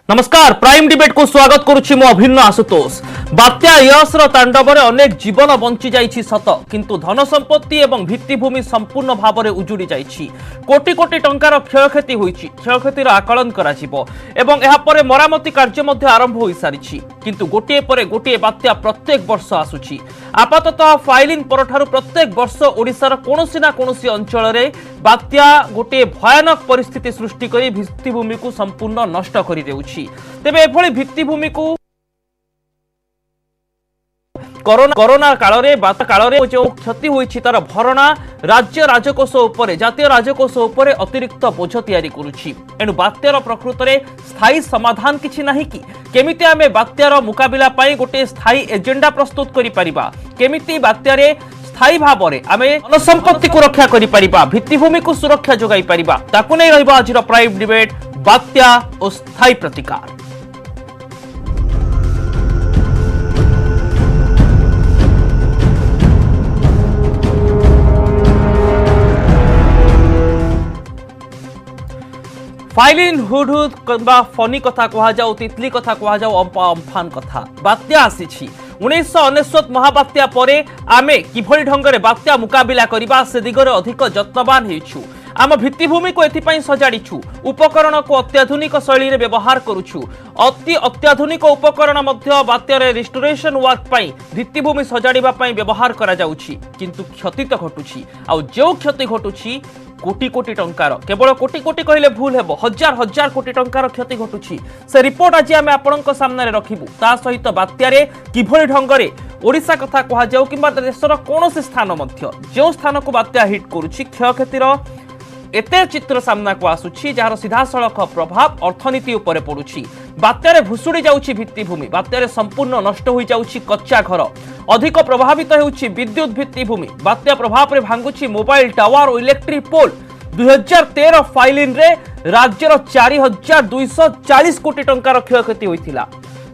नमस्कार prime debate को स्वागत करुछि मो अभिन्न आशुतोष। बात्या यशर तांडव अनेक जीवन बंची जाइछि सत, किंतु धन संपत्ति एवं भित्तिभूमि संपूर्ण भाव में उजुड़ी जाइछि। कोटी कोटी टंकार क्षयक्षति होइछि। क्षयक्षतिर आकलन कराजिबो एवं एहा परे मरामती कार्य मध्य आरंभ होई सारिछि, किंतु गोटिए परे गोटिए बात्या प्रत्येक वर्ष आसुछि। आपाततः फाइलिन परठारु प्रत्येक वर्ष ओडिसार कोनोसी ना कोनोसी अंचल रे बात्या गोटे भयानक परिस्थिति सृष्टि करी भित्तिभूमि को संपूर्ण नष्ट करि देउछि। तेबे एभली भित्तिभूमि को कोरोना काल रे जो क्षति होइछि तार भरणा राज्य राजकोष उपरे जातीय राजकोष उपरे अतिरिक्त बोझ तैयारी करुछि। एणु बात्यार प्रकृत में स्थायी समाधान किछि नाही कि केमिति आमे बात्यार मुकाबिला पाई गोटे स्थायी एजेंडा प्रस्तुत करि परिबा, केमिति बात्यारे स्थायी भाव में आमे जनसंपत्ति को रक्षा करि परिबा, भित्तिभूमि को सुरक्षा जोगाई परिबा, ताकु नै रहबा आजिर प्राइम डिबेट बात्या और स्थायी प्रतिकार। फाइलिन हुडहुद किंबा फनी कथा कहा जाऊ, तितली कथा कहा जाऊ, अम्फान कथा बात्या आसीछि। 1999 महाबात्या परे आमे किभली ढंगरे बात्या मुकाबिला करिबा से दिगरे अधिक यत्नवान हेछु। आम भित्तिभूमि को एथिपाई सजाड़ीछु, उपकरण को अत्याधुनिक शैली रे व्यवहार करुछु। अति अत्याधुनिक उपकरण मध्य बात्यारे रिस्टोरेशन वर्क पाई भित्तिभूमि सजाड़ीबा पाई व्यवहार करा जाउछि, किंतु क्षति तो घटुछि। आ जो क्षति घटुछि कोटी कोटी टंकार, केवल कोटी कोटी कहले भूल हेबो, हजार हजार कोटी टंकार क्षति घटुछि। से रिपोर्ट आज आमे आपनक सामने रखिबु। ता सहित बात्यारे किभली ढंगरे ओडिशा कथा कहा जाऊ किंबा देशर कोनोसी स्थान मध्य जो स्थान को बात्या हिट करुछि क्षयक्षतिर एते चित्र सामना को आसुछि, जार सीधासलख प्रभाव अर्थनीति उपरे पड़ुछि। बात्यारे भुसुड़ी जाउछि भित्तिभूमि, बात्यारे संपूर्ण नष्ट होई जाउछि कच्चा घर, अधिक प्रभावित हेउछि विद्युत भित्तिभूमि, बात्या प्रभाव रे भांगुछि मोबाइल टावर और इलेक्ट्रिक पोल। 2013 फाइलिन रे राज्यर 4240 कोटी टंकार क्षयक्षति होइथिला।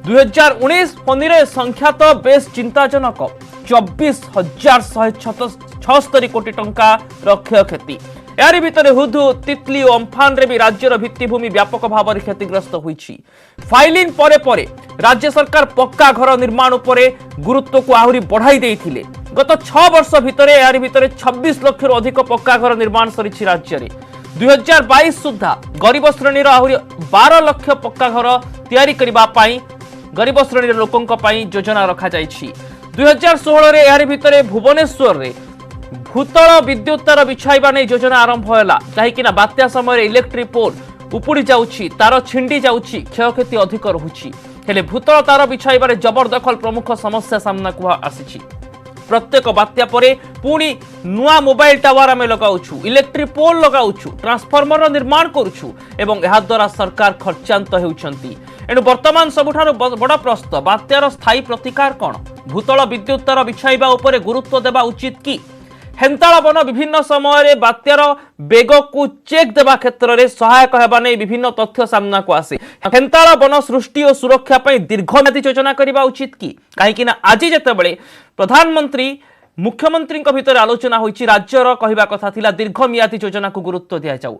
2019 फनी रे संख्या तो बेस चिंताजनक, 24,176 कोटी टंकार क्षयक्षति। यारी भितर हुदु तितली और अम्फान रे भी राज्यर भित्तिभूमि व्यापक भाव में क्षतिग्रस्त होइछि। फाइलिन परे परे राज्य सरकार पक्का घर निर्माण उपरे गुरुत्व को आहुरी बढ़ाई देइथिले। गत 6 वर्ष भितर यारी भितर 26 लाख रु अधिक पक्का घर निर्माण सरिछि राज्य रे। 2022 सुधा गरीब श्रेणीर आहुरी 12 लाख पक्का घर तैयारी करिबा पाई गरीब श्रेणीर लोकंक पाई योजना रखा जाइछि। 2016 रे यारी भितर भुवनेश्वर रे भूतल विद्युत तार बिछाइबा नै योजना आरंभ होला, कहीं बात्या समय इलेक्ट्रिक पोल उपुड़ी जाउछि, तार छिंडी जाउछि, क्षयक्षति अधिक रहुछि। हेले भूतल तार बिछाइबारे जबरदखल प्रमुख समस्या सामना को आसीछि। प्रत्येक बात्या परे पुणी नुआ मोबाइल टावर आमे लगाउछु, इलेक्ट्रिक पोल लगाउछु, ट्रांसफार्मर निर्माण करुछु एवं एहा द्वारा सरकार खर्चांत हेउछंती। एणु वर्तमान सबुठारु बड़ प्रश्न, बात्यार स्थायी प्रतिकार कोन? भूतल विद्युत तार बिछाइबा उपरे गुरुत्व देबा उचित कि? हेन्ताल वन विभिन्न समय बात्यार बेग को चेक देवा क्षेत्र में सहायक होगा नहीं विभिन्न तथ्य सामना को आसे। हेन्ताल वन सृष्टि और सुरक्षा दीर्घम्यादी योजना करने उचित कि? कहीं आज जितेबाला प्रधानमंत्री मुख्यमंत्री भितर आलोचना होइछि, राज्यर कहवा कथा थिला दीर्घम्यादी योजना को गुरुत्व दिया जाऊ।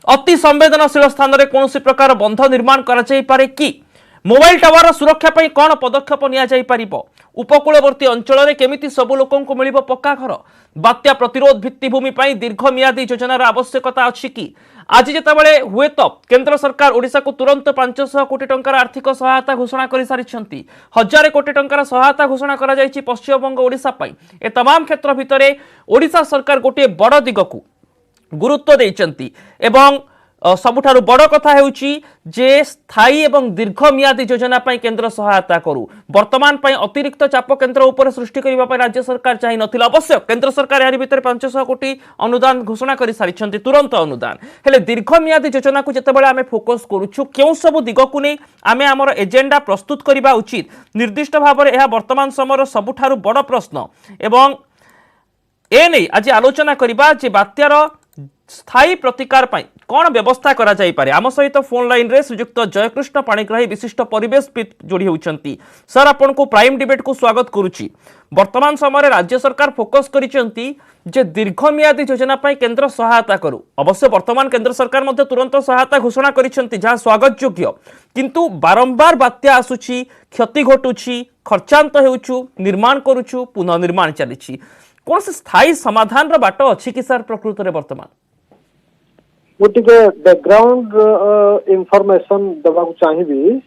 अति संवेदनशील स्थान में कौन प्रकार बंध निर्माण करा जाई पारे कि? मोबाइल टावर सुरक्षा पाई कौन पदक्षेप निया जाई परिबो? उपकूलवर्ती अंचल में केमिति सबु लोकन को मिलिबो पक्का घर? बात्या प्रतिरोध भित्तिभूमि पाई दीर्घम्यादी योजनार आवश्यकता अछि कि? आज जितेबाला हुए तो केंद्र सरकार ओडिशा को तुरंत 500 कोटी टंकार आर्थिक सहायता घोषणा कर सारिछंती। 1000 कोटी टंकार सहायता घोषणा करा जाइछि पश्चिमबंग ओडिशा पाई। ए तमाम क्षेत्र भितरे ओडिशा सरकार गोटे बड़ दिग को गुरुत्व देइछंती एवं सबुठारु बड़ कथा हेउछि जे स्थायी एवं दीर्घम्यादी योजना पाई केंद्र सहायता करू। वर्तमान पाई अतिरिक्त चाप केंद्र ऊपर सृष्टि करबा पाई राज्य सरकार चाहि नथिला। अवश्य केंद्र सरकार यारी भितर 500 कोटी अनुदान घोषणा करि सारिछंती, तुरंत अनुदान। हेले दीर्घम्यादी योजना को जेतेबेले आमे फोकस करूछु केउ सब दिग को नै आमे हमर एजेंडा प्रस्तुत करबा उचित, निर्दिष्ट भाव में यह वर्तमान समय सबुठारु बड़ प्रश्न। एवं ए नै आज आलोचना करबा जे बात्यार स्थायी प्रतिकार पाई कौन व्यवस्था करा जाई पारे? आम सहित फोन लाइन रे श्रीयुक्त जयकृष्ण पाणिग्राही विशिष्ट परिवेशविद जोड़ी होती। सर आपण को प्राइम डिबेट को स्वागत करुच्ची। वर्तमान समय राज्य सरकार फोकस करिसेंती जे दीर्घमियादी योजना पाई केंद्र सहायता करू। अवश्य वर्तमान केंद्र सरकार मध्य तुरंत सहायता घोषणा करिसेंती जहाँ स्वागत योग्य, किंतु बारंबार बात्या आसुची, क्षति घटुची, खर्चांत हेउछु, निर्माण करुछु, पुनर्निर्माण चलीछि। कौन से स्थायी समाधान बाट अच्छी कि सर प्रकृत रे वर्तमान? मुझे बैकग्राउंड इनफॉरमेशन देवा चाहिए।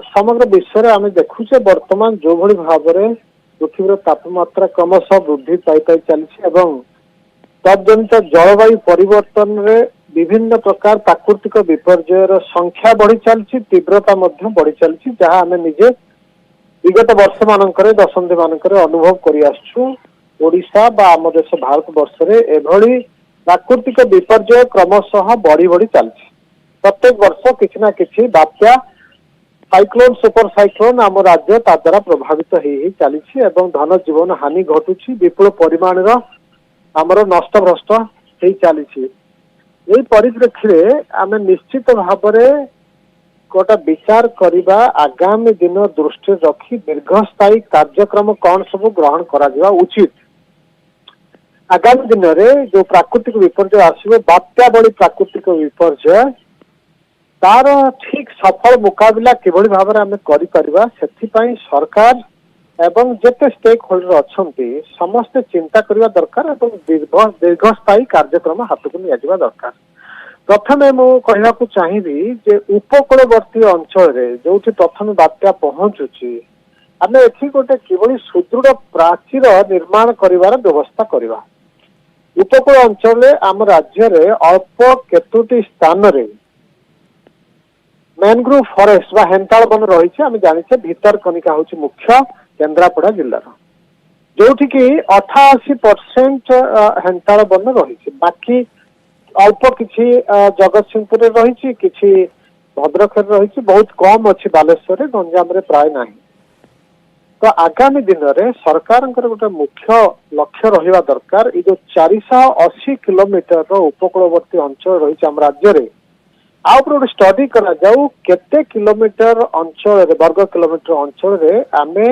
समग्र विश्व में आम देखुचे वर्तमान जो भली भाव में पृथ्वी तापमात्रा क्रमशः वृद्धि पाई चली तजनित जलवायु परिवर्तन रे विभिन्न प्रकार प्राकृतिक विपर्ययर संख्या बढ़ी चली, तीव्रता बढ़ी चली, जहाँ आम निजे विगत वर्ष मानक दशंधि मानक अनुभव कर ओडिशा बा आम देश भारत वर्ष रे एभली प्राकृतिक विपर्यय क्रमशः बढ़ी बढ़ी चलछि। प्रत्येक वर्ष किछि ना किछि बात्या, साइक्लोन, सुपर साइक्लोन आम राज्य ता द्वारा प्रभावित ही चली एवं धन जीवन हानि घटुछि, विपुल परिमाण आमर नष्ट भ्रष्ट हो चली। परिप्रेक्षी आम निश्चित भाव में गोटे विचार करवा आगामी दिन दृष्टि रखी दीर्घस्थायी कार्यक्रम कौन सब ग्रहण करा उचित। आगामी दिन में जो प्राकृतिक विपर्यय आसो, बात्या बड़ी प्राकृतिक विपर्यय, तार ठीक सफल मुकाबला किभली भाव में आम कर सरकार एवं जेते स्टेक होल्डर अच्छे समस्ते चिंता करने दरकार एवं दीर्घस्थायी कार्यक्रम हाथ को निया दरकार। प्रथमे मु कहवाक चाहिए जे उपकूलवर्ती अंचल जो प्रथम बात्या पहुंचुची आम एथि गोटे किभली सुदृढ़ प्राचीर निर्माण करिवार व्यवस्था करवा। उपकूल अंचल आम राज्य रे अल्प केतोटी स्थान रे मैनग्रोव फॉरेस्ट बा हेंताल वन रही। आम जाने भितरकनिका हूँ मुख्य केन्द्रापड़ा जिलार, जोठी कि 88% हेंताल वन रही। बाकी अल्प किछि जगतसिंहपुर रही, किछि भद्रक रही, बहुत कम अच्छी बालेश्वर, गंजाम रे प्राय नहीं। तो आगामी दिन में सरकार गोटे मुख्य लक्ष्य रहा दरकार ये जो 480 किलोमीटर उपकूलवर्ती अंचल रही आम राज्य रे गोटे स्टडी करा जाऊ केते किलोमीटर अंचल वर्ग किलोमीटर अंचल रे आमे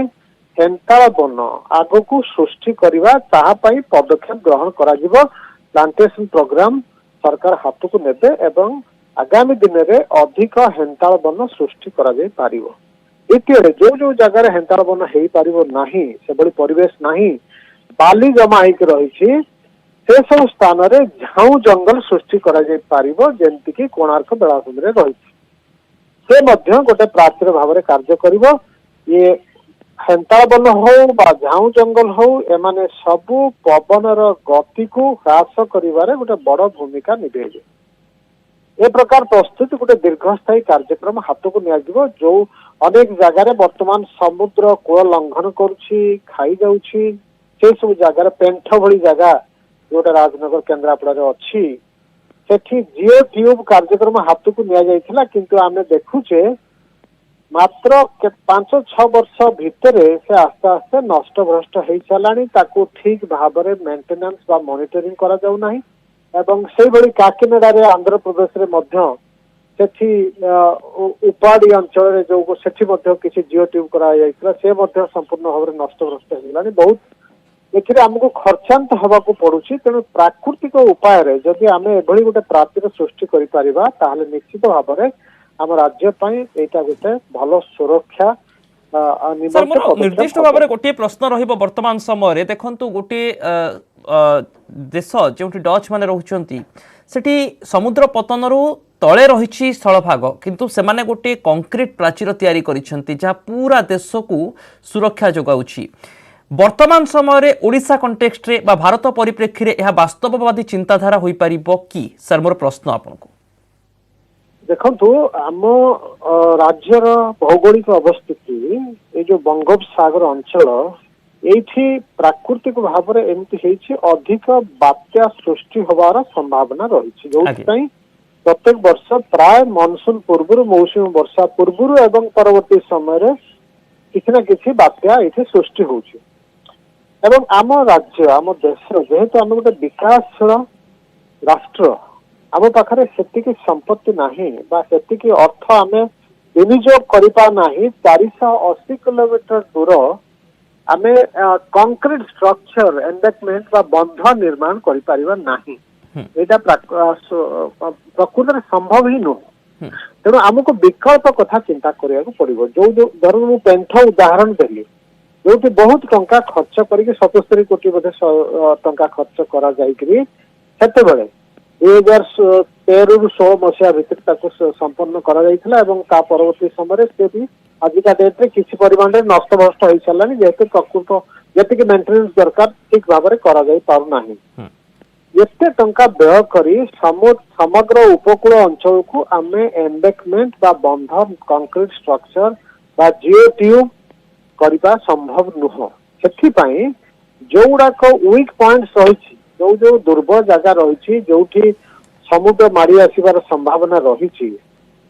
हेंताल वन आग को सृष्टि करवा ताहापाई पदक्षेप ग्रहण करा प्लांटेशन प्रोग्राम सरकार हाथ को नेबे एवं आगामी दिन में अधिक हेंताल वन सृष्टि करा जाई पारिबो। द्वितीय जो जो जगार हेंताल वन हो पार ना से परिवेश नहीं, बाली जमा होकर रही से सब स्थान में झाऊ जंगल सृष्टि करमती कि कोणार्क बेलाभूमि रही से गोटे प्राचीर भाव में कार्य कर ये हेंताल वन हो बा झाऊ जंगल हो एमाने सबू पवनर गति को ह्रास करिवारे गोटे बड़ भूमिका निभे। ए प्रकार प्रस्तुति गोटे दीर्घस्थायी कार्यक्रम हाथ को निया जो अनेक जगार वर्तमान समुद्र कूल लंघन करुछि, खाई जाउछि, से सब जगार पेंठ भली जगह जोटा राजनगर केन्द्रापड़ा अच्छी सेठी जिओ ट्यूब कार्यक्रम हाथ को निया जाइथिला, किंतु आमे देखुचे मात्र 5-6 वर्ष भितर से आस्ते आस्ते नष्ट भ्रष्ट हो चलानी, ताकू ठीक भाव में मेंटेनेंस बा मॉनिटरिंग करा जाउ नाही एवं से भली काकिनाडा रे आंध्र प्रदेश रे मध्य सेठी उपाड़ी अंचल जो सेठी मध्य किसी जिओ ट्यूब करा जाइथिला से मध्य संपूर्ण भाव में नष्ट भ्रष्ट हो गलानी। बहुत एथिरे हमको खर्चांत हवाको पड़ुछि, तेणु प्राकृतिक उपाय रे जदि आमे एभली गोटे प्राचीर सृष्टि करि परिबा ताहले निश्चित भाव में आम राज्य एटा गोटे भल सुरक्षा। सर मोर निर्दिष्ट भाव में गोटे प्रश्न रहिबो वर्तमान समय देखंतु गोटे देश जो डच माने रहउचंती सेठी समुद्र पतनरु तले रही स्थलभाग, किंतु सेमाने गोटे कंक्रीट प्राचीर तैयारी करिसेंती जहाँ पूरा देश को सुरक्षा जोगाउछि। वर्तमान समय ओडिशा कंटेक्स्ट रे बा भारत परिप्रेक्षी रे यह वास्तववादी चिंताधारा होई परिबो कि? सर मोर प्रश्न आपनको देखंतु आम राज्यर भौगोलिक अवस्थिति ये जो बंगोपसागर अंचल एठी प्राकृतिक भाव में एमती अधिक बात्या सृष्टि होवार संभावना रही, जो प्रत्येक वर्ष प्राय मानसून पूर्व मौसुमी वर्षा पूर्व एवं परवर्ती समय किसी न किसी बात्या ये सृष्टि होउछि। एवं आम राज्य आम देश जेहेतु आम गोटे विकासशील राष्ट्र आम पाखे सेतिकी संपत्ति नाही बा सेतिकी अर्थ आमे विनियोग करिपा नाही 480 किलोमीटर दूर आमे कंक्रीट स्ट्रक्चर एम्बैकमेंट बा बंध निर्माण करि परिबा नाही एटा प्रकृत संभव ही नुह तेणु आमको विकल्प कथा चिंता करिया पड़िबो जो धर मु पेंथ उदाहरण देली जो बहुत टंका खर्च करके 77 कोटी बोधे टंका खर्च करा जाइकरी सेते बेले 2013 रु 16 मसिया भितर संपन्न करा जाइथिला एवं ता परवर्ती समय से भी आजिका डेट रे किसी परिमाण रे नष्ट भष्ट होई चलानी जेते प्रकृत जेते कि मेंटेनेंस दरकार ठीक भाव रे करा जाई पारु नाही एते टंका व्यय करी समग्र उपकूल अंचल को आमे एम्बैकमेंट बा बंध कंक्रीट स्ट्रक्चर बा जिओ ट्यूब करिबा संभव नुह सेथि पई जो गुडाक वीक पॉइंट्स रही जो दुर्बल जगह रही जोठी समुद्र मारी आसबार संभावना रही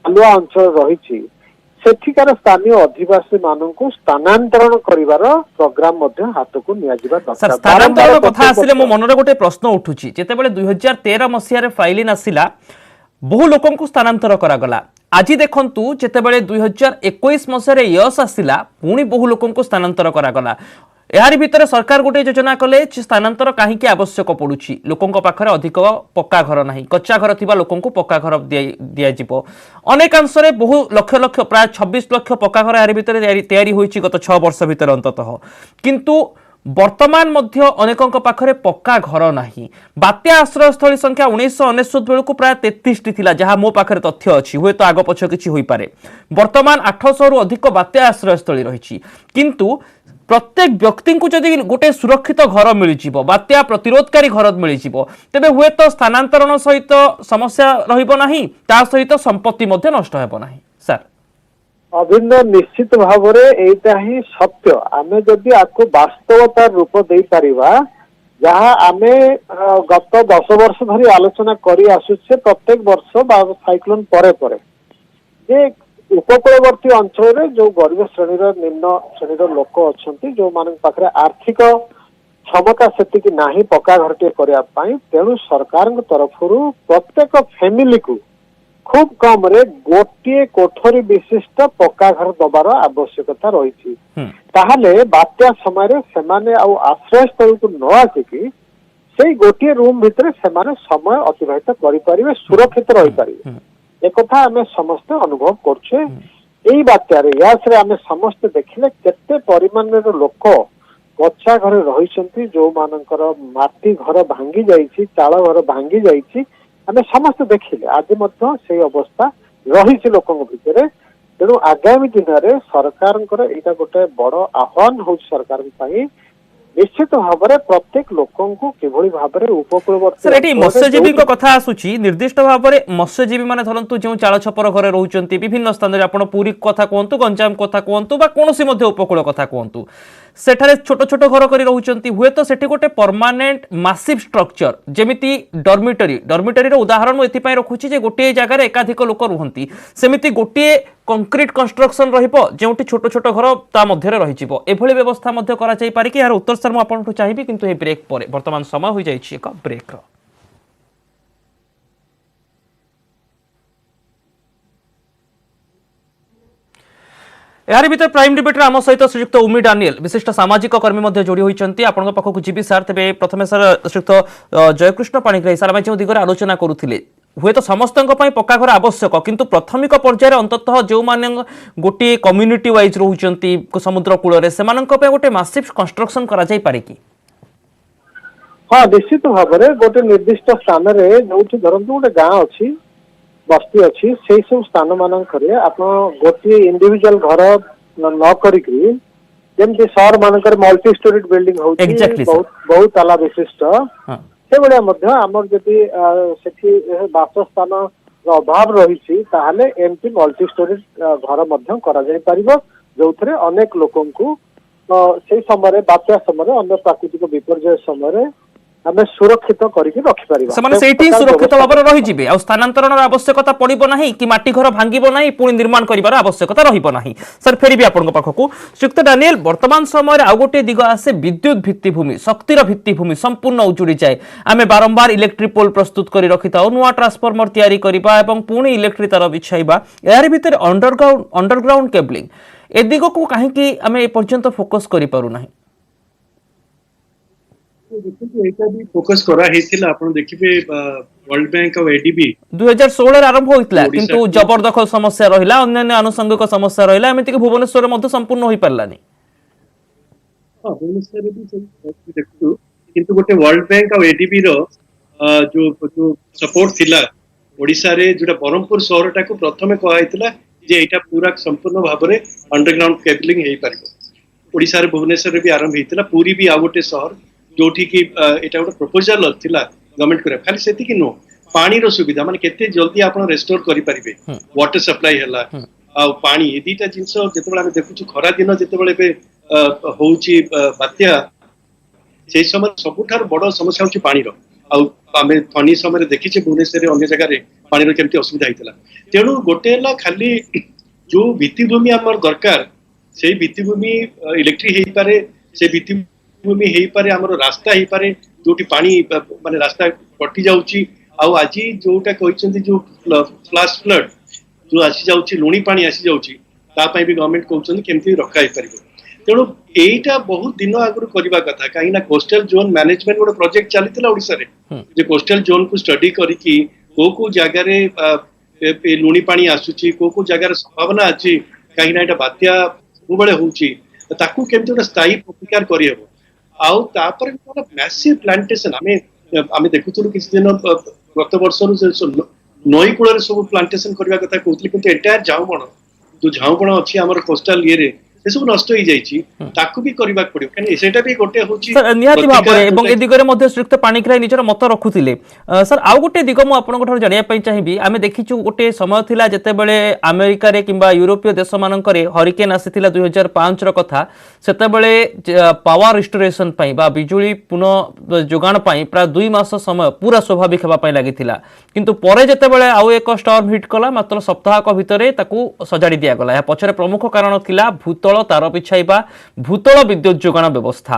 आलुआ अंचल रही सेठिकार स्थानीय अधिवासी मानू स्थानांतरण करिवार प्रोग्राम मध्य हाथ को नियाजिबा दरकार स्थानांतरण कथा आसिले मो मनरे गोटे प्रश्न उठुची जेतेबेले 2013 मसिया रे फाइलिन आसिला बहु लोकन को स्थानांतर करा गला आज देखंतु जेतेबेले 2021 मसिया रे यस आसिला पुणी बहु लोकन को स्थानांतर करा गला यारी भितर सरकार गोटे योजना कले स्थानांतर कहीं आवश्यक पड़ुछि लोकों पाखरे अधिक पक्का घर नहीं कच्चा घर थिबा लोकों को पक्का घर दिया जिवो अनेक अंशरे बहु लक्ष लक्ष प्राय 26 लाख पक्का घर यारी भितर तैयारी होईछि गत 6 वर्ष भितर अंततः किंतु वर्तमान मध्य अनेकों पाखरे पक्का घर नहीं बात्या आश्रयस्थली संख्या 1999 बेलू प्राय 33 थिला जहाँ मो पाखरे तथ्य अच्छी हुए तो आग पछ किछि होई पारे वर्तमान 800 रु अधिक बात्या आश्रयस्थली रही किंतु प्रत्येक व्यक्ति को जदि गोटे सुरक्षित घर मिल बात्या प्रतिरोधकारी घर मिल तेबे हुए तो स्थानांतरण सहित समस्या रहिबो नाही ता सहित संपत्ति मध्य नष्ट हेबो नाही सर अभिन्न निश्चित भाव एटा ही सत्य आमे जदि आपको वास्तवता रूप दे परिबा जहाँ आमे गत 10 वर्ष धरी आलोचना करी आसुछे प्रत्येक वर्ष साइक्लोन परे परे जे उपकूलवर्ती अंचल जो गरीब श्रेणी निम्न श्रेणी लोक अच्छा जो मान पाखे आर्थिक क्षमता सेतिकी नाही पक्का घरटे करने तेणु सरकार तरफ प्रत्येक फैमिली को खूब कम रे गोटे कोठरी विशिष्ट पक्का घर दबार आवश्यकता रही ताहले बात्या समय सेमाने आश्रयस्थल को न आसिकी से गोटे रूम भितर सेमाने समय अतिबाहित करें सुरक्षित रही पारे एक आम समस्ते अनुभव करे बात्यारे यासरे आम समस्ते देखिले केते परिमाण लोक कच्चा घर रही जो मानकर माटी घर भांगी जाइछि चाल घर भांगी जाइछि आम समस्ते देखिले आज से अवस्था रही लोकों भितर तेणु आगामी दिन में सरकार यहाँ गोटे बड़ आह्वान हो सरकार निश्चित भाव में प्रत्येक लोकों को किभली भाव में उपकूलवर्ती मत्स्यजीवी कथा आसुची निर्दिष्ट भाव में मत्स्यजीवी माने धरंतु जो चाल छपर घरे रहउचंती विभिन्न स्थान रे आपण पुरी कथा कहंतु गंजाम कथा कहंतु बा कोनोसी मध्ये उपकूल कथा कहंतु सेठारे छोट छोट घर करी रहउचंती हुए तो सेठी गोटे परमानेंट मासिव स्ट्रक्चर जेमिति डॉर्मिटरी रो उदाहरण मु एथि पय रखुची जे गोटे जगह रे एकाधिक लोक रहंती सेमिति गोटे कंक्रीट कंस्ट्रक्शन रहिबो जेउटी छोट छोट घर ता मध्ये रे रहिजिवो एभली व्यवस्था मध्ये करा जाई पारे कि यार उत्तर सर मु आपनठु चाहिबी किंतु ए ब्रेक परे वर्तमान समय होई जाईछि एक ब्रेक रो यार भीतर प्राइम डिबेट आम सहित श्रीयुक्त उमी डानियल विशिष्ट सामाजिक कर्मी जोड़ी होती आपण पाखक जीवी सार तेज प्रथम सार श्रीयुक्त जयकृष्ण पाणिग्राही सार जो दिगरे आलोचना करुले हुए तो समस्त पक्का घर आवश्यक किंतु प्राथमिक पर्यायर अंततः जो माने गोटे कम्युनिटी वाइज रोचंती समुद्र कूल से गोटे मासिव कंस्ट्रक्शन करा जाई पारे कि हाँ निश्चित भाव में गोटे निर्दिष्ट स्थान में जो धरतु गोटे गाँ अच्छी बस्ती अच्छी से सब स्थान मानक आप गोटे इंडिविजुअल घर न करी जमी सहर मानक मल्टी स्टोरीड बिल्डिंग बहुत ताला विशिष्ट से भाया आमर जदि बासस्थान अभाव रही एमती मल्टी स्टोरीड घर जो अनेक लोक से समय बात्या समय अन्य प्राकृतिक विपर्य समय आम सुरक्षित करके रखिपारिबा ସେମାନେ ସେଇଠି ସୁରକ୍ଷିତ ଭାବରେ ରହିଯିବେ ଆଉ ସ୍ଥାନାନ୍ତରଣର ଆବଶ୍ୟକତା ପଡ଼ିବ ନାହିଁ କି ମାଟି ଘର ଭାଙ୍ଗିବ ନାହିଁ ପୁଣି ନିର୍ମାଣ କରିବାର ଆବଶ୍ୟକତା ରହିବ ନାହିଁ। ସାର୍ ଫେରିବି ଆପଣଙ୍କ ପାଖକୁ ଶ୍ରୀଯୁକ୍ତ ଡାନିଏଲ, ବର୍ତ୍ତମାନ ସମୟରେ ଆଉ ଗୋଟିଏ ଦିଗ ଆସେ ବିଦ୍ୟୁତ ଭିତ୍ତିଭୂମି, ଶକ୍ତିର ଭିତ୍ତିଭୂମି ସମ୍ପୂର୍ଣ୍ଣ ଉଜୁଡ଼ି ଯାଏ। ଆମେ ବାରମ୍ବାର ଇଲେକ୍ଟ୍ରିକ ପୋଲ ପ୍ରସ୍ତୁତ କରି ରଖିଥାଉ, ନୂଆ ଟ୍ରାନ୍ସଫର୍ମର ତିଆରି କରିବା ଏବଂ ପୁଣି ଇଲେକ୍ଟ୍ରିକ ତାର ବିଛାଇବା, ଏହାରି ଭିତରେ ଅଣ୍ଡରଗ୍ରାଉଣ୍ଡ କେବଲିଂ ଏ ଦିଗକୁ କାହିଁକି ଆମେ ଏ ପର୍ଯ୍ୟନ୍ତ ଫୋକସ୍ କରିପାରୁନାହିଁ? ଏଇଟା ବି ଫୋକସ୍ କରାହେଇଥିଲା। ଆପଣ ଦେଖିବେ ୱାର୍ଲଡ ବ୍ୟାଙ୍କ ଆଉ ଏଡିବି 2016 ରେ ଆରମ୍ଭ ହୋଇଥିଲା, କିନ୍ତୁ ଜବରଦଖଲ ସମସ୍ୟା ରହିଲା, ଅନ୍ୟାନ୍ୟ ଆନୁଷଙ୍ଗିକ ସମସ୍ୟା ରହିଲା, ଏମିତିକି ଭୁବନେଶ୍ୱରରେ ମଧ୍ୟ ସମ୍ପୂର୍ଣ୍ଣ ହୋଇପାରିଲାନି। ହଁ, ଭୁବନେଶ୍ୱରରେ ବି ଦେଖନ୍ତୁ, କିନ୍ତୁ ଗୋଟେ ୱାର୍ଲଡ ବ୍ୟାଙ୍କ ଆଉ ଏଡିବି ର ଯୋଉ ସପୋର୍ଟ ଥିଲା ଓଡିଶାରେ, ଯୋଉଟା ବ୍ରହ୍ମପୁର ସହରଟାକୁ ପ୍ରଥମେ କୁହାଯାଇଥିଲା ଯେ ଏଇଟା ପୁରା ସମ୍ପୂର୍ଣ୍ଣ ଭାବରେ ଅଣ୍ଡରଗ୍ରାଉଣ୍ଡ କେବଲିଂ ହେଇପାରିବ। ଓଡିଶାରେ ଭୁବନେଶ୍ୱରରେ ବି ଆରମ୍ଭ ହେଇଥିଲା, ପୁରୀ ବି ଆଉ ଗୋଟେ ସହର ଯୋଉଠି କି ଏଇଟା ଗୋଟେ ପ୍ରପୋଜାଲ ଥିଲା ଗଭର୍ଣ୍ଣମେଣ୍ଟ କରିବା। ଖାଲି ସେତିକି ନୁହଁ, ପାଣିର ସୁବିଧା ମାନେ କେତେ ଜଲ୍ଦି ଆପଣ ରେଷ୍ଟୋର କରିପାରିବେ, ୱାଟର ସପ୍ଲାଇ ହେଲା ଆଉ ପାଣି, ଏ ଦିଟା ଜିନିଷ ଯେତେବେଳେ ଆମେ ଦେଖୁଛୁ ଖରା ଦିନ ଯେତେବେଳେ ଏବେ ହଉଛି ବାତ୍ୟା, ସେଇ ସମୟରେ ସବୁଠାରୁ ବଡ ସମସ୍ୟା ହଉଛି ପାଣିର। ଆଉ ଆମେ ଫନି ସମୟରେ ଦେଖିଛେ ଭୁବନେଶ୍ୱରରେ ଅନ୍ୟ ଜାଗାରେ ପାଣିର କେମିତି ଅସୁବିଧା ହେଇଥିଲା। ତେଣୁ ଗୋଟେ ହେଲା ଖାଲି ଯୋଉ ଭିତ୍ତିଭୂମି ଆମର ଦରକାର, ସେଇ ଭିତ୍ତିଭୂମି ଇଲେକ୍ଟ୍ରିକ ହେଇପାରେ, ସେ ଭିତ୍ତିଭୂମି ହେଇପାରେ ଆମର ରାସ୍ତା ହେଇପାରେ, ଯୋଉଠି ପାଣି ମାନେ ରାସ୍ତା କଟି ଯାଉଛି। ଆଉ ଆଜି ଯୋଉଟା କହିଛନ୍ତି ଯୋଉ ଫ୍ଲାଶ ଫ୍ଲଡ ଯୋଉ ଆସି ଯାଉଛି, ଲୁଣି ପାଣି ଆସି ଯାଉଛି, ତା ପାଇଁ ବି ଗଭର୍ଣ୍ଣମେଣ୍ଟ କହୁଛନ୍ତି କେମିତି ରଖା ହେଇପାରିବ। ତେଣୁ ଏଇଟା ବହୁତ ଦିନ ଆଗରୁ କରିବା କଥା, କାହିଁକି ନା କୋଷ୍ଟାଲ ଜୋନ ମ୍ୟାନେଜମେଣ୍ଟ ଗୋଟେ ପ୍ରୋଜେକ୍ଟ ଚାଲିଥିଲା ଓଡିଶାରେ, ଯେ କୋଷ୍ଟାଲ ଜୋନ କୁ ଷ୍ଟଡି କରିକି କୋଉ ଜାଗାରେ ଲୁଣି ପାଣି ଆସୁଛି, କୋଉ ଜାଗାରେ ସମ୍ଭାବନା ଅଛି, କାହିଁକି ନା ଏଇଟା ବାତ୍ୟା ସବୁବେଳେ ହଉଛି, ତାକୁ କେମିତି ଗୋଟେ ସ୍ଥାୟୀ ପ୍ରତିକାର କରିହେବ। ଆଉ ତାପରେ ମ୍ୟାସିଭ ପ୍ଲାଣ୍ଟେସନ ଆମେ ଦେଖୁଥିଲୁ କିଛି ଦିନ ଗତ ବର୍ଷରୁ ନଈ କୂଳରେ ସବୁ ପ୍ଲାଣ୍ଟେସନ କରିବା କଥା କହୁଥିଲେ, କିନ୍ତୁ ଏଣ୍ଟାୟାର ଝାଉଁବଣ ଯୋଉ ଝାଉଁବଣ ଅଛି ଆମର କୋଷ୍ଟାଲ ଇଏରେ, ସେସବୁ ନଷ୍ଟ ହେଇଯାଇଛି, ତାକୁ ବି କରିବାକୁ ପଡିବ। କାହିଁକି ସେଇଟା ବି ଗୋଟେ ହଉଛି ନିହାତି ଭାବରେ, ଏବଂ ଏ ଦିଗରେ ମଧ୍ୟ ଶ୍ରୀଯୁକ୍ତ ପାଣିଗ୍ରାହୀ ନିଜର ମତ ରଖୁଥିଲେ। ସାର୍ ଆଉ ଗୋଟେ ଦିଗ ମୁଁ ଆପଣଙ୍କ ଠାରୁ ଜାଣିବା ପାଇଁ ଚାହିଁବି, ଆମେ ଦେଖିଛୁ ଗୋଟେ ସମୟ ଥିଲା ଯେତେବେଳେ ଆମେରିକାରେ କିମ୍ବା ୟୁରୋପୀୟ ଦେଶମାନଙ୍କରେ ହରିକେନ୍ ଆସିଥିଲା 2005ର କଥା, ସେତେବେଳେ ପାୱାର ରିଷ୍ଟୋରେସନ ପାଇଁ ବା ବିଜୁଳି ପୁନଃ ଯୋଗାଣ ପାଇଁ ପ୍ରାୟ 2 ମାସ ସମୟ ପୁରା ସ୍ୱାଭାବିକ ହେବା ପାଇଁ ଲାଗିଥିଲା, କିନ୍ତୁ ପରେ ଯେତେବେଳେ ଆଉ ଏକ ଷ୍ଟର୍ମ ହିଟ୍ କଲା, ମାତ୍ର ସପ୍ତାହକ ଭିତରେ ତାକୁ ସଜାଡ଼ି ଦିଆଗଲା। ଏହା ପଛରେ ପ୍ରମୁଖ କାରଣ ଥିଲା ଭୂତଳ ତାର ବିଛାଇବା, ଭୂତଳ ବିଦ୍ୟୁତ ଯୋଗାଣ ବ୍ୟବସ୍ଥା।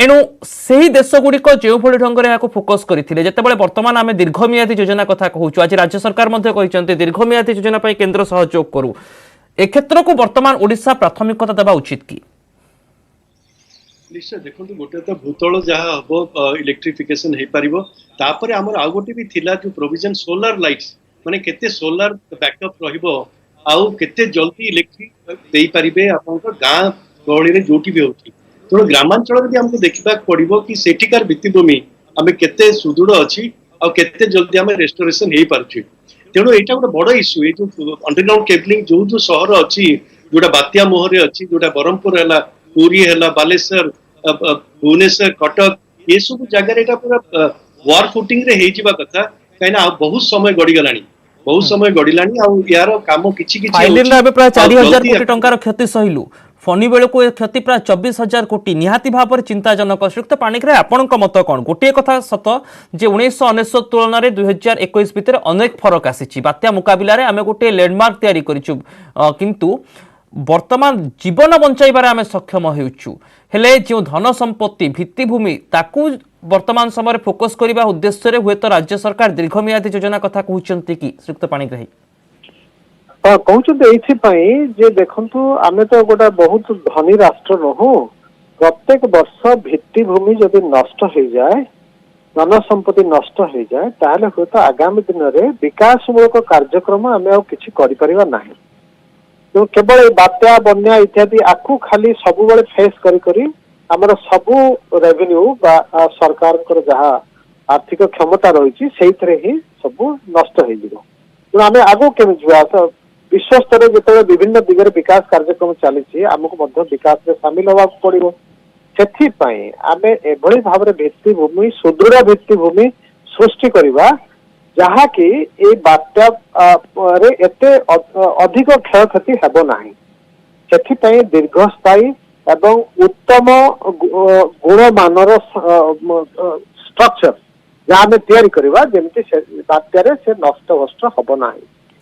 ଏଣୁ ସେହି ଦେଶଗୁଡ଼ିକ ଯେଉଁଭଳି ଢଙ୍ଗରେ ଏହାକୁ ଫୋକସ୍ କରିଥିଲେ, ଯେତେବେଳେ ବର୍ତ୍ତମାନ ଆମେ ଦୀର୍ଘମିଆଦୀ ଯୋଜନା କଥା କହୁଛୁ, ଆଜି ରାଜ୍ୟ ସରକାର ମଧ୍ୟ କହିଛନ୍ତି ଦୀର୍ଘମିଆଦୀ ଯୋଜନା ପାଇଁ କେନ୍ଦ୍ର ସହଯୋଗ କରୁ, ଏ କ୍ଷେତ୍ରକୁ ବର୍ତ୍ତମାନ ଓଡ଼ିଶା ପ୍ରାଥମିକତା ଦେବା ଉଚିତ କି? ନିଶ୍ଚୟ ଦେଖନ୍ତୁ, ଗୋଟେ ତ ଭୂତଳ ଯାହା ହବ ଇଲେକ୍ଟ୍ରିଫିକେସନ ହେଇପାରିବ, ତାପରେ ଆମର ଆଉ ଗୋଟେ ବି ଥିଲା ଯୋଉ ପ୍ରୋଭିଜନ ସୋଲାର ଲାଇଟ୍ସ, ମାନେ କେତେ ସୋଲାର ବ୍ୟାକଅପ୍ ରହିବ ଆଉ କେତେ ଜଲ୍ଦି ଇଲେକ୍ଟ୍ରିକ ଦେଇପାରିବେ ଆପଣଙ୍କ ଗାଁ ଗହଳିରେ ଯୋଉଠି ବି ହଉଛି। ତେଣୁ ଗ୍ରାମାଞ୍ଚଳରେ ବି ଆମକୁ ଦେଖିବାକୁ ପଡିବ କି ସେଠିକାର ଭିତ୍ତିଭୂମି ଆମେ କେତେ ସୁଦୃଢ ଅଛି ଆଉ କେତେ ଜଲ୍ଦି ଆମେ ରେଷ୍ଟୋରେସନ ହେଇପାରୁଛି। ତେଣୁ ଏଇଟା ଗୋଟେ ବଡ ଇସ୍ୟୁ, ଏଇ ଯୋଉ ଅଣ୍ଡରଗ୍ରାଉଣ୍ଡ କେବଲିଂ ଯୋଉ ସହର ଅଛି, ଯୋଉଟା ବାତ୍ୟା ମୁହଁରେ ଅଛି, ଯୋଉଟା ବ୍ରହ୍ମପୁର ହେଲା, ପୁରୀ ହେଲା, ବାଲେଶ୍ୱର, ଭୁବନେଶ୍ୱର, କଟକ, ଏସବୁ ଜାଗାରେ ଏଇଟା ପୁରା ୱାର ଫୁଟିଂ ରେ ହେଇଯିବା କଥା, କାହିଁକିନା ଆଉ ବହୁତ ସମୟ ଗଡିଗଲାଣି, ଆଉ ୟାର କାମ କିଛି ଫାଇଲିନରେ ଏବେ ପ୍ରାୟ 4000 କୋଟି ଟଙ୍କାର କ୍ଷତି ସହିଲୁ, ଫନି ବେଳକୁ ଏ କ୍ଷତି ପ୍ରାୟ 24,000 କୋଟି, ନିହାତି ଭାବରେ ଚିନ୍ତାଜନକ। ଶ୍ରୀଯୁକ୍ତ ପାଣିଗ୍ରାହୀ, ଆପଣଙ୍କ ମତ କ'ଣ? ଗୋଟିଏ କଥା ସତ ଯେ 1999 ତୁଳନାରେ 2021 ଭିତରେ ଅନେକ ଫରକ ଆସିଛି, ବାତ୍ୟା ମୁକାବିଲାରେ ଆମେ ଗୋଟିଏ ଲ୍ୟାଣ୍ଡମାର୍କ ତିଆରି କରିଛୁ, କିନ୍ତୁ ବର୍ତ୍ତମାନ ଜୀବନ ବଞ୍ଚାଇବାରେ ଆମେ ସକ୍ଷମ ହେଉଛୁ, ହେଲେ ଯେଉଁ ଧନ ସମ୍ପତ୍ତି ଭିତ୍ତିଭୂମି ତାକୁ ବର୍ତ୍ତମାନ ସମୟରେ ଫୋକସ୍ କରିବା ଉଦ୍ଦେଶ୍ୟରେ ହୁଏତ ରାଜ୍ୟ ସରକାର ଦୀର୍ଘମିଆଦୀ ଯୋଜନା କଥା କହୁଛନ୍ତି କି ଶ୍ରୀଯୁକ୍ତ ପାଣିଗ୍ରାହୀ? କହୁଛନ୍ତି ଏଇଥିପାଇଁ ଯେ ଦେଖନ୍ତୁ, ଆମେ ତ ଗୋଟେ ବହୁତ ଧନୀ ରାଷ୍ଟ୍ର ନୁହଁ, ପ୍ରତ୍ୟେକ ବର୍ଷ ଭିତ୍ତିଭୂମି ଯଦି ନଷ୍ଟ ହେଇଯାଏ, ଧନ ସମ୍ପତ୍ତି ନଷ୍ଟ ହେଇଯାଏ, ତାହେଲେ ହୁଏତ ଆଗାମୀ ଦିନରେ ବିକାଶମୂଳକ କାର୍ଯ୍ୟକ୍ରମ ଆମେ ଆଉ କିଛି କରିପାରିବା ନାହିଁ। ତେଣୁ କେବଳ ଏଇ ବାତ୍ୟା, ବନ୍ୟା ଇତ୍ୟାଦି ଆକୁ ଖାଲି ସବୁବେଳେ ଫେସ୍ କରି ଆମର ସବୁ ରେଭିନ୍ୟୁ ବା ସରକାରଙ୍କର ଯାହା ଆର୍ଥିକ କ୍ଷମତା ରହିଛି ସେଇଥିରେ ହିଁ ସବୁ ନଷ୍ଟ ହେଇଯିବ। ତେଣୁ ଆମେ ଆଗକୁ କେମିତି ଯିବା? ତ ବିଶ୍ୱସ୍ତରରେ ଯେତେବେଳେ ବିଭିନ୍ନ ଦିଗରେ ବିକାଶ କାର୍ଯ୍ୟକ୍ରମ ଚାଲିଛି, ଆମକୁ ମଧ୍ୟ ବିକାଶରେ ସାମିଲ ହେବାକୁ ପଡିବ। ସେଥିପାଇଁ ଆମେ ଏଭଳି ଭାବରେ ଭିତ୍ତିଭୂମି, ସୁଦୃଢ ଭିତ୍ତିଭୂମି ସୃଷ୍ଟି କରିବା ଯାହାକି ଏଇ ବାତ୍ୟାରେ ଏତେ ଅଧିକ କ୍ଷୟକ୍ଷତି ହେବ ନାହିଁ। ସେଥିପାଇଁ ଦୀର୍ଘସ୍ଥାୟୀ ଏବଂ ଉତ୍ତମ ଗୁଣମାନର स्ट्रक्चर जहाँ आम तैयारी करवा जमी बात्यारे से नष्ट भष्ट हम ना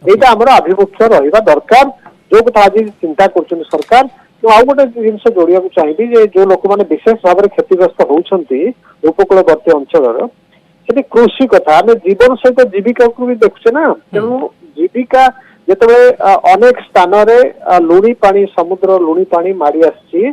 यहाँ आम आभिमुख्य रहा दरकार जो कथा आज चिंता कर सरकार तो आउ गोटे जिन जोड़िया चाहिए जो लोक मैंने विशेष भाव में क्षतिग्रस्त होती उपकूलवर्ती अंचल से कृषि कथा आम जीवन सहित जीविका को भी देखुचे ना तेणु जीविका जिते अनेक स्थान लुणी पानी समुद्र लुणी पानी मारी आसी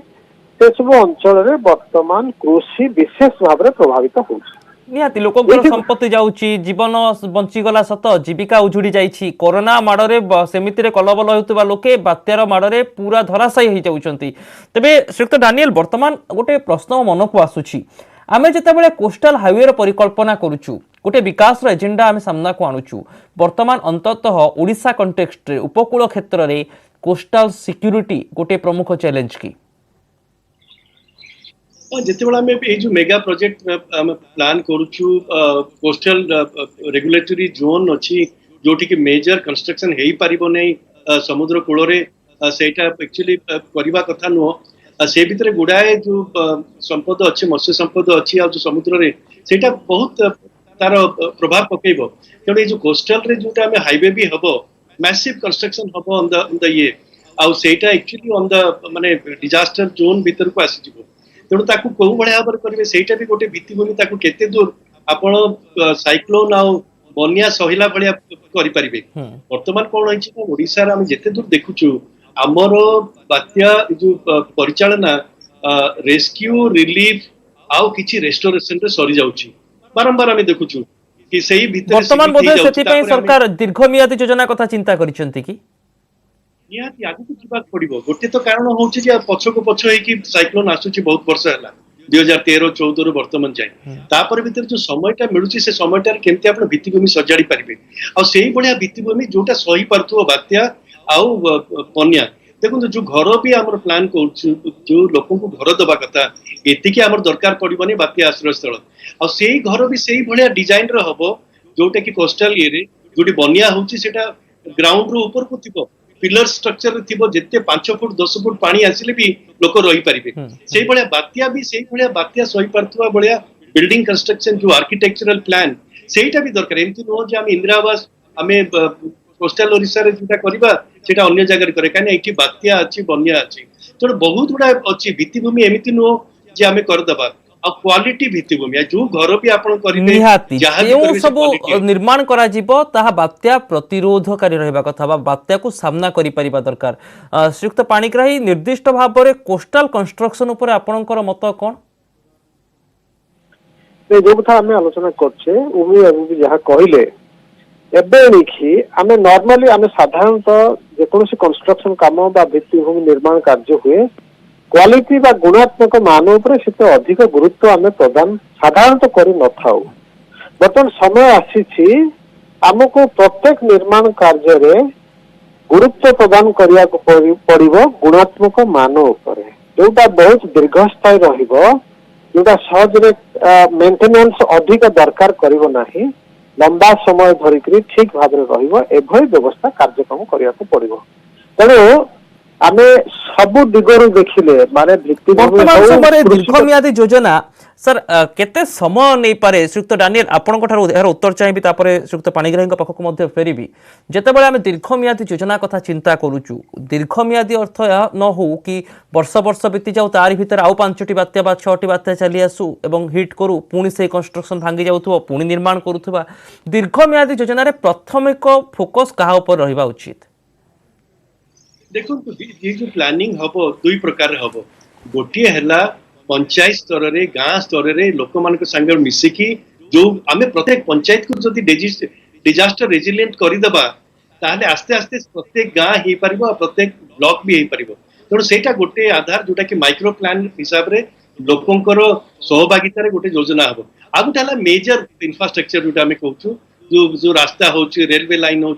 से सब अंचल वर्तमान कृषि विशेष भाव में प्रभावित हो निहाती लोकंर संपत्ति जाउची जीवन बंचीगला सत जीविका उजुड़ी जाइछि कोरोना माड़े सेमिति कलबल होउतबा लोके बात्यार माड़े पूरा धराशायी हो जाउछंती तबे श्रीयुक्त डानियल वर्तमान गोटे प्रश्न मन को आसुछि आमे जेतेबेले कोस्टल हाईवे परिकल्पना करूछु गोटे विकास एजेंडा आमे सामना को आणुछु वर्तमान अंततः ओडिशा कंटेक्स्ट रे उपकूल क्षेत्र रे कोस्टल सिक्यूरिटी गोटे प्रमुख चैलेंज की जितेबाला आम जो मेगा प्रोजेक्ट प्लान करूछु कोस्टल रेगुलेटरी जोन अच्छी जोटी कि मेजर कंस्ट्रक्शन हो पारिबो नहीं समुद्र कूल सेटा एक्चुअली करवा कथा नुह से भितर गुड़ाए जो संपद अच्छी मत्स्य संपद अच्छी जो समुद्र रे सेटा बहुत तार प्रभाव पकेब तेणु ये जो कोस्टल रे जोटा आम हाईवे भी हम मैसिव कंस्ट्रक्शन हम ऑन द ये आउ सेटा एक्चुअली ऑन द माने डिजास्टर जोन भीतर को आसी जिवो तेणु ताकू कौ भाया भाव करेंगे सहीटा भी गोटे भित्तिभूमि ताकू केते दूर आपण साइक्लोन आउ बन्या सहिला भाया करें बर्तमान कौन है ओडिशा आम जिते दूर देखुचु आमर बात्या जो परिचालना रेस्क्यू रिलीफ आउ किछि रेस्टोरेशन रे सरी जाउची बारंबार आम देखुचु कि सही भितर वर्तमान बोधे सेति सरकार दीर्घमियादी योजना कथा चिंता करिसंती कि निहाती आगु जीवाक पड़ो गोटे तो कारण हूँ पछक पछ साइक्लोन आसूची बहुत वर्ष है 2013-14 वर्तमान जाए तापर भीतर जो समयटा मिलूची से समयटा केमती आप भित्तिभूमि सजाड़ी पारे आई भाया भित्तिभूमि जोटा सही पार्थ्व बात्या आउ बन्या देखो जो घर भी आम प्लान कर जो लोक घर दबा कथा एतिकी आम दरकार पड़ोनी बात्या आश्रय स्थल आई घर भी से भाया डिजाइन हम जोटा कि कोस्टल ये जो बन्या होता ग्राउंड रू ऊपर को थी पिलर स्ट्रक्चर थी जिते 5 फुट 10 फुट पानी आसिले भी लोक रही पारे से भाया बात्या भी से भाया बात्या सही पार्थ्व भाया बिल्डिंग कंस्ट्रक्शन जो आर्किटेक्चरल प्लान सेटा भी दरकार एमती नुह जे आम इंदिरा आवास आम कोस्टल ओडिशा रे जोटा करबा सेटा अन्य जगह करे काने एठी बात्या अछि बन्या अछि तो बहुत गुडा अछि भित्तिभूमि एमती नुह जे आम करदबा क्वालिटी भित्तिभूमि जो घर भी आपण करिवे निहाती जो सब निर्माण करा जिवो ताहा बात्या प्रतिरोधकारी रहबा कथा बा बात्या को सामना करि परिबा दरकार श्रीयुक्त पाणिग्राही निर्दिष्ट भाव रे कोस्टल कंस्ट्रक्शन ऊपर आपनकर मत कोन जो कथा आम आलोचना करछे उमी अभी जहाँ कहले एबे निखी आम नॉर्मली आम साधारणतः जेकोसी कंस्ट्रक्शन काम बा भित्तिभूमि निर्माण कार्य हुए क्वालिटी बा गुणात्मक मान उपरे से अधिक गुरुत्व आम प्रदान साधारणतः करि न थाउ बर्तमान समय आसीछि आमको प्रत्येक निर्माण कार्य रे गुरुत्व प्रदान करिया को पड़िबो गुणात्मक मान उपरे जोटा बहुत दीर्घस्थायी रहिबो जोटा सहज रे मेंटेनेंस अधिक दरकार करिवो नाही लंबा समय धरिकरी ठीक भाव में रहिबो एभई व्यवस्था कार्यक्रम करिया को पड़िबो तेणु आम सब दिगरु देखिले माने वर्तमान समय दीर्घमियादी योजना सर केते समय नहीं पारे श्रीयुक्त डानियल आपण यार उत्तर चाहिए तापर श्रीयुक्त पाणिग्राही पाखक मध्य फेरबी जेतेबेले आम दीर्घमियादी योजना कथा चिंता करूचु दीर्घमियादी अर्थ न हो कि वर्ष वर्ष बीती जाऊ तारि भितर आउ 5टी बात्या बा 6टी बात्या चली आसू एवं हिट करू पुणी से कंस्ट्रक्शन भांगी जाउथबो पुणी निर्माण करूथबा दीर्घमियादी योजना रे प्राथमिक फोकस कहा ऊपर रहिबा उचित देखो ये जो प्लानिंग हम दुई प्रकार हम गोटे है पंचायत स्तर रे गाँ स्तर रे लोक मान संगे मिसिकी जो आम प्रत्येक पंचायत को जब डिजास्टर रेजिलिएंट करदेबा ताहले आस्ते आस्ते प्रत्येक गाँ हो पार प्रत्येक ब्लॉक भी हो पार तेणु सेटा गोटे आधार जोटा कि माइक्रो प्लान हिसाब रे लोकंकर सहभागिता गोटे योजना हम आ गोटे मेजर इंफ्रास्ट्रक्चर जोटा आम कहूँ जो जो रास्ता हो रेलवे लाइन हो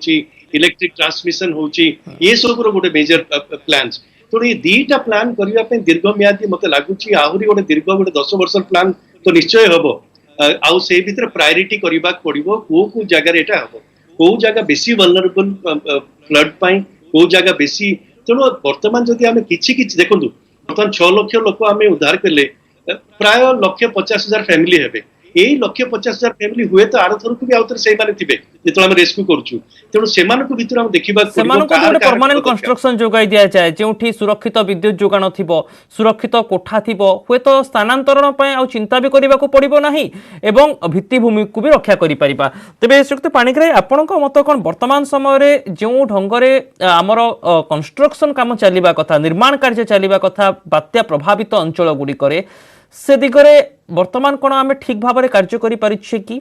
इलेक्ट्रिक ट्रांसमिशन होची ये सब गोटे मेजर प्लान्स तो ये दीटा प्लान करने दीर्घमियादी मत लगुच आहरी गोटे दीर्घ गोटे 10 वर्ष प्लान तो निश्चय हम आउ से भीतर प्रायोरिटी करबा पड़िबो को जगह एटा हम को जगह बेसी वल्नरेबल फ्लड पाई को जगह बेसी तेणु वर्तमान जदि आम कि देखु बर्तमान 6 लाख लोक आम उद्धार कले प्राय 1,50,000 फैमिली हेबे এই 1,50,000 ଫ୍ୟାମିଲି ହୁଏତ ଆରଥରକୁ ବି ଆଉଥରେ ସେଇମାନେ ଥିବେ ଯେତେବେଳେ ଆମେ ରେସ୍କ୍ୟୁ କରୁଛୁ। ତେଣୁ ସେମାନଙ୍କ ଭିତରେ ଆମେ ଦେଖିବାକୁ ପଡ଼ିବ ସେମାନଙ୍କୁ କାହାର ଗୋଟେ କାହାର ପର୍ମାନେଣ୍ଟ ଦରକାର। କନଷ୍ଟ୍ରକ୍ସନ ଯୋଗାଇ ଦିଆଯାଏ ଯେଉଁଠି ସୁରକ୍ଷିତ ବିଦ୍ୟୁତ ଯୋଗାଣ ଥିବ, ସୁରକ୍ଷିତ କୋଠା ଥିବ, ହୁଏତ ସ୍ଥାନାନ୍ତରଣ ପାଇଁ ଆଉ ଚିନ୍ତା ବି କରିବାକୁ ପଡ଼ିବ ନାହିଁ ଏବଂ ଭିତ୍ତିଭୂମିକୁ ବି ରକ୍ଷା କରିପାରିବା। ତେବେ ଶ୍ରୀଯୁକ୍ତ ପାଣିଗ୍ରାହୀ ଆପଣଙ୍କ ମତ କ'ଣ ବର୍ତ୍ତମାନ ସମୟରେ ଯେଉଁ ଢଙ୍ଗରେ ଆମର କନଷ୍ଟ୍ରକ୍ସନ କାମ ଚାଲିବା କଥା, ନିର୍ମାଣ କାର୍ଯ୍ୟ ଚାଲିବା କଥା ବାତ୍ୟା ପ୍ରଭାବିତ ଅଞ୍ଚଳ ଗୁଡ଼ିକରେ, ସେ ଦିଗରେ ବର୍ତ୍ତମାନ କ'ଣ ଆମେ ଠିକ୍ ଭାବରେ କାର୍ଯ୍ୟ କରିପାରିଛେ କି?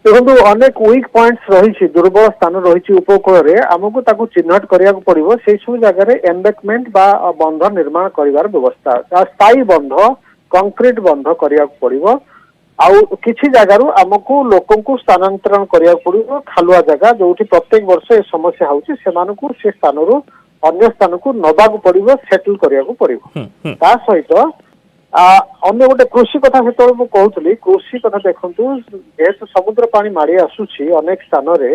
ଦେଖନ୍ତୁ ଅନେକ ୱିକ୍ ପଏଣ୍ଟସ୍ ରହିଛି, ଦୁର୍ବଳ ସ୍ଥାନ ରହିଛି ଉପକୂଳରେ, ଆମକୁ ତାକୁ ଚିହ୍ନଟ କରିବାକୁ ପଡିବ। ସେଇ ସବୁ ଜାଗାରେ ଏମ୍ବେକମେଣ୍ଟ ବା ବନ୍ଧ ନିର୍ମାଣ କରିବାର ବ୍ୟବସ୍ଥା, ସ୍ଥାୟୀ ବନ୍ଧ, କଂକ୍ରିଟ ବନ୍ଧ କରିବାକୁ ପଡିବ। ଆଉ କିଛି ଜାଗାରୁ ଆମକୁ ଲୋକଙ୍କୁ ସ୍ଥାନାନ୍ତରଣ କରିବାକୁ ପଡିବ, ଖାଲୁଆ ଜାଗା ଯୋଉଠି ପ୍ରତ୍ୟେକ ବର୍ଷ ଏ ସମସ୍ୟା ହଉଛି ସେମାନଙ୍କୁ ସେ ସ୍ଥାନରୁ ଅନ୍ୟ ସ୍ଥାନକୁ ନବାକୁ ପଡିବ, ସେଟଲ କରିବାକୁ ପଡିବ। ତା ସହିତ ଅନ୍ୟ ଗୋଟେ କୃଷି କଥା ସେତେବେଳେ ମୁଁ କହୁଥିଲି, କୃଷି କଥା ଦେଖନ୍ତୁ, ଯେହେତୁ ସମୁଦ୍ର ପାଣି ମାଡ଼ି ଆସୁଛି ଅନେକ ସ୍ଥାନରେ,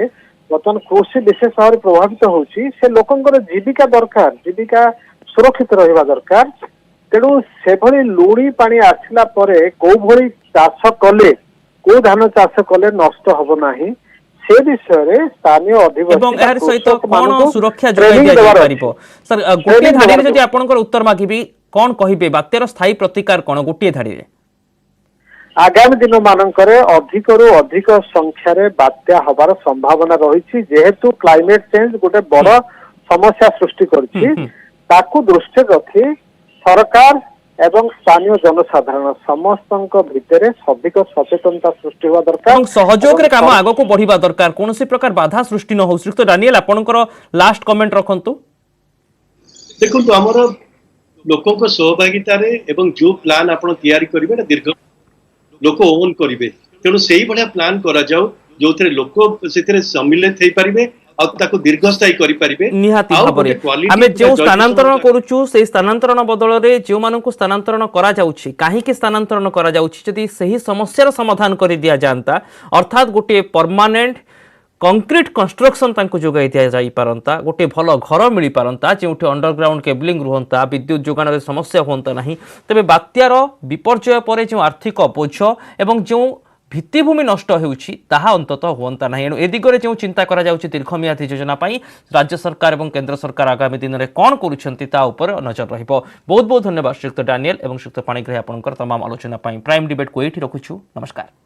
ବର୍ତ୍ତମାନ କୃଷି ବିଶେଷ ଭାବରେ ପ୍ରଭାବିତ ହଉଛି। ସେ ଲୋକଙ୍କର ଜୀବିକା ଦରକାର, ଜୀବିକା ସୁରକ୍ଷିତ ରହିବା ଦରକାର। ତେଣୁ ସେଭଳି ଲୁଣି ପାଣି ଆସିଲା ପରେ କୋଉ ଭଳି ଚାଷ କଲେ, କୋଉ ଧାନ ଚାଷ କଲେ ନଷ୍ଟ ହବ ନାହିଁ, ସେ ବିଷୟରେ ସ୍ଥାନୀୟ ଏବଂ ଏହାର ସହିତ କ'ଣ ଅଧିବାସୀ ସୁରକ୍ଷା ଯୋଗାଇ ଦିଆଯାଇପାରିବ? ସାର୍ ଗୋଟିଏ ଧାଡ଼ିରେ ଯଦି ଆପଣଙ୍କର ଉତ୍ତର ମାଗିବି, କ'ଣ କହିବେ ବାତ୍ୟାର ସ୍ଥାୟୀ ପ୍ରତିକାର କ'ଣ ଗୋଟିଏ ଧାଡ଼ିରେ? ଆଗାମୀ ଦିନ ମାନଙ୍କରେ ଅଧିକରୁ ଅଧିକ ସଂଖ୍ୟାରେ ବାତ୍ୟା ହବାର ସମ୍ଭାବନା ରହିଛି, ଯେହେତୁ କ୍ଲାଇମେଟ ଚେଞ୍ଜ ଗୋଟେ ବଡ ସମସ୍ୟା ସୃଷ୍ଟି କରିଛି। ତାକୁ ଦୃଷ୍ଟିରେ ରଖି ସରକାର ଏବଂ ସ୍ଥାନୀୟ ଜନସାଧାରଣ ସମସ୍ତଙ୍କ ଭିତରେ ଅଧିକ ସଚେତନତା ସୃଷ୍ଟି ହେବା ଦରକାର ଏବଂ ସହଯୋଗରେ କାମ ଆଗକୁ ବଢିବା ଦରକାର, କୌଣସି ପ୍ରକାର ବାଧା ସୃଷ୍ଟି ନ ହଉ। ଶ୍ରୀଯୁକ୍ତ ଡାନିଏଲ ଆପଣଙ୍କର ଲାଷ୍ଟ କମେଣ୍ଟ ରଖନ୍ତୁ। ଦେଖନ୍ତୁ ଆମର ଲୋକଙ୍କ ସହଭାଗିତାରେ ଏବଂ ଯୋଉ ପ୍ଲାନ୍ ଆପଣ ତିଆରି କରିବେ ନା ଦୀର୍ଘ ଲୋକ ଓନ୍ କରିବେ, ତେଣୁ ସେଇଭଳିଆ ପ୍ଲାନ୍ କରାଯାଉ ଯୋଉଥିରେ ଲୋକ ସେଥିରେ ସମ୍ମିଳିତ ହେଇପାରିବେ ଆଉ ତାକୁ ଦୀର୍ଘସ୍ଥାୟୀ କରିପାରିବେ। ନିହାତି ଆଉ ଭାବରେ ଗୋଟେ quality ଆମେ ଯେଉଁ ଜୈବ ସ୍ଥାନାନ୍ତରଣ ସମାଜ- କରୁଛୁ ସେଇ ସ୍ଥାନାନ୍ତରଣ ବଦଳରେ ଯେଉଁମାନଙ୍କୁ ସ୍ଥାନାନ୍ତରଣ କରାଯାଉଛି, କାହିଁକି ସ୍ଥାନାନ୍ତରଣ କରାଯାଉଛି, ଯଦି ସେହି ସମସ୍ୟାର ସମାଧାନ କରି ଦିଆଯାଆନ୍ତା, ଅର୍ଥାତ୍ ଗୋଟିଏ ପର୍ମାନେଣ୍ଟ କଂକ୍ରିଟ କନଷ୍ଟ୍ରକ୍ସନ ତାଙ୍କୁ ଯୋଗାଇ ଦିଆଯାଇପାରନ୍ତା, ଗୋଟିଏ ଭଲ ଘର ମିଳିପାରନ୍ତା ଯେଉଁଠି ଅଣ୍ଡରଗ୍ରାଉଣ୍ଡ କେବଲିଂ ରୁହନ୍ତା, ବିଦ୍ୟୁତ ଯୋଗାଣରେ ସମସ୍ୟା ହୁଅନ୍ତା ନାହିଁ, ତେବେ ବାତ୍ୟାର ବିପର୍ଯ୍ୟୟ ପରେ ଯେଉଁ ଆର୍ଥିକ ବୋଝ ଏବଂ ଯେଉଁ ଭିତ୍ତିଭୂମି ନଷ୍ଟ ହେଉଛି ତାହା ଅନ୍ତତଃ ହୁଅନ୍ତା ନାହିଁ। ଏଣୁ ଏ ଦିଗରେ ଯେଉଁ ଚିନ୍ତା କରାଯାଉଛି ଦୀର୍ଘମିଆଦୀ ଯୋଜନା ପାଇଁ ରାଜ୍ୟ ସରକାର ଏବଂ କେନ୍ଦ୍ର ସରକାର ଆଗାମୀ ଦିନରେ କ'ଣ କରୁଛନ୍ତି ତା ଉପରେ ନଜର ରହିବ। ବହୁତ ବହୁତ ଧନ୍ୟବାଦ ଶ୍ରୀଯୁକ୍ତ ଡାନିଏଲ ଏବଂ ଶ୍ରୀଯୁକ୍ତ ପାଣିଗ୍ରାହୀ ଆପଣଙ୍କର ତମାମ ଆଲୋଚନା ପାଇଁ। ପ୍ରାଇମ୍ ଡିବେଟ୍କୁ ଏଇଠି ରଖୁଛୁ। ନମସ୍କାର।